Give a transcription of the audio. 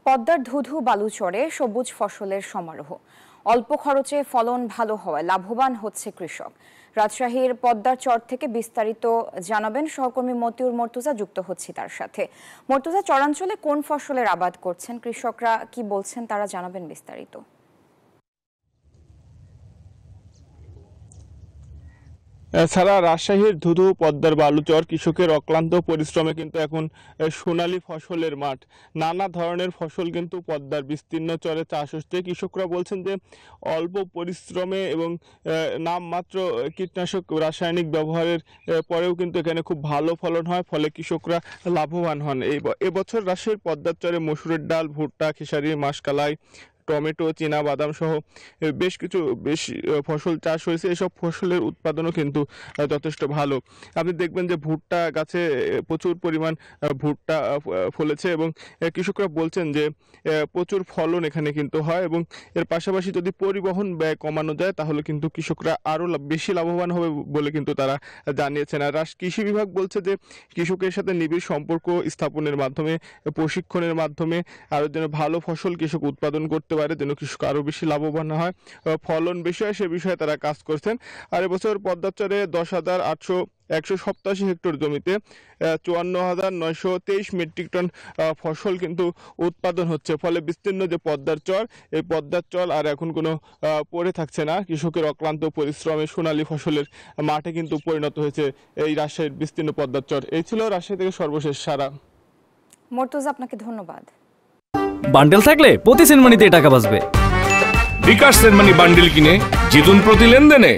পদ্মার ধুধু বালুচরে সবুজ ফসলের সমারোহ। অল্প খরচে ফলন ভালো হওয়ায় লাভবান হচ্ছে কৃষক। রাজশাহীর পদ্মার চর থেকে বিস্তারিত জানাবেন সহকর্মী মতিউর মর্তুজা। যুক্ত হচ্ছি তার সাথে। মর্তুজা, চরাঞ্চলে কোন ফসলের আবাদ করছেন কৃষকরা, কি বলছেন তারা, জানাবেন বিস্তারিত। এছাড়া রাজশাহীর ধুধু পদ্মার বালুচর কৃষকের অক্লান্ত পরিশ্রমে কিন্তু এখন সোনালী ফসলের মাঠ। নানা ধরনের ফসল কিন্তু পদ্মার বিস্তীর্ণ চরে চাষ হচ্ছে। কৃষকরা বলছেন যে অল্প পরিশ্রমে এবং নামমাত্র কীটনাশক রাসায়নিক ব্যবহারের পরেও কিন্তু এখানে খুব ভালো ফলন হয়, ফলে কৃষকরা লাভবান হন। এবছর রাজশাহীর পদ্মার চরে মসুরের ডাল, ভুট্টা, খেসারি, মাসকলাই, টমেটো, চীনা বাদাম সহ বেশ ফসল চাষ হয়েছে। এসব ফসলের উৎপাদনও কিন্তু যথেষ্ট ভালো। আপনি দেখবেন যে ভুট্টা গাছে প্রচুর পরিমাণ ভুট্টা ফলেছে এবং কৃষকরা বলছেন যে প্রচুর ফলন এখানে কিন্তু হয় এবং এর পাশাপাশি যদি পরিবহন ব্যয় কমানো যায় তাহলে কিন্তু কৃষকরা আরও বেশি লাভবান হবে বলে কিন্তু তারা জানিয়েছেন। আর কৃষি বিভাগ বলছে যে কৃষকের সাথে নিবিড় সম্পর্ক স্থাপনের মাধ্যমে, প্রশিক্ষণের মাধ্যমে আরও যেন ভালো ফসল কৃষক উৎপাদন করতে পারে, যেন কৃষক আরও বেশি লাভবান হয়, ফলন বেশি হয়, সে বিষয়ে তারা কাজ করছেন। আর এবছর পদ্মার চরে 10,187 হেক্টর জমিতে 54,923 মেট্রিক টন ফসল কিন্তু উৎপাদন হচ্ছে। ফলে বিস্তীর্ণ যে পদ্মার চর, এই পদ্মার চর আর এখন কোনো পড়ে থাকছে না। কৃষকের অক্লান্ত পরিশ্রমে সোনালী ফসলের মাঠে কিন্তু পরিণত হয়েছে এই রাজশাহীর বিস্তীর্ণ পদ্মার চর। এই ছিল রাজশাহী থেকে সর্বশেষ সারা। মর্তুজা, আপনাকে ধন্যবাদ। বান্ডেল থাকলে প্রতি সেনমানিতে টাকা বাঁচবে। বিকাশ সেনমানি বান্ডেল কিনে জিতুন প্রতি লেনদেনে।